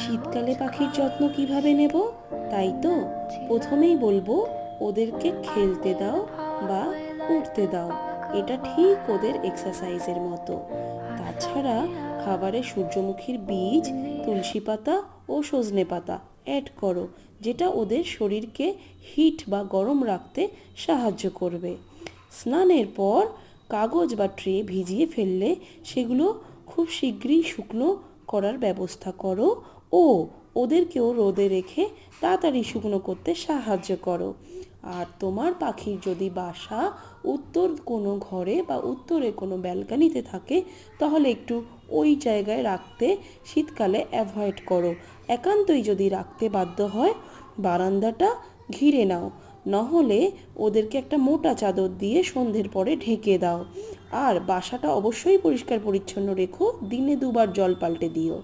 শীতকালে পাখির যত্ন কিভাবে নেব, তাই তো প্রথমেই বলবো ওদেরকে খেলতে দাও বা উঠতে দাও। এটা ঠিক ওদের এক্সারসাইজের মতো। তাছাড়া খাবারে সূর্যমুখীর বীজ, তুলসী পাতা ও সজনে পাতা অ্যাড করো, যেটা ওদের শরীরকে হিট বা গরম রাখতে সাহায্য করবে। স্নানের পর কাগজ বা ট্রে ভিজিয়ে ফেললে সেগুলো খুব শীঘ্রই শুকনো করার ব্যবস্থা করো ও ওদেরকেও রোদে রেখে তাড়াতাড়ি শুকনো করতে সাহায্য করো। আর তোমার পাখির যদি বাসা উত্তর কোনো ঘরে বা উত্তরে কোনো ব্যালকানিতে থাকে, তাহলে একটু ওই জায়গায় রাখতে শীতকালে অ্যাভয়েড করো। একান্তই যদি রাখতে বাধ্য হয়, বারান্দাটা ঘিরে নাও, নহলে ওদেরকে একটা মোটা চাদর দিয়ে সন্ধ্যের পরে ঢেকে দাও। আর বাসাটা অবশ্যই পরিষ্কার পরিচ্ছন্ন রেখো, দিনে 2বার জল পাল্টে দিও।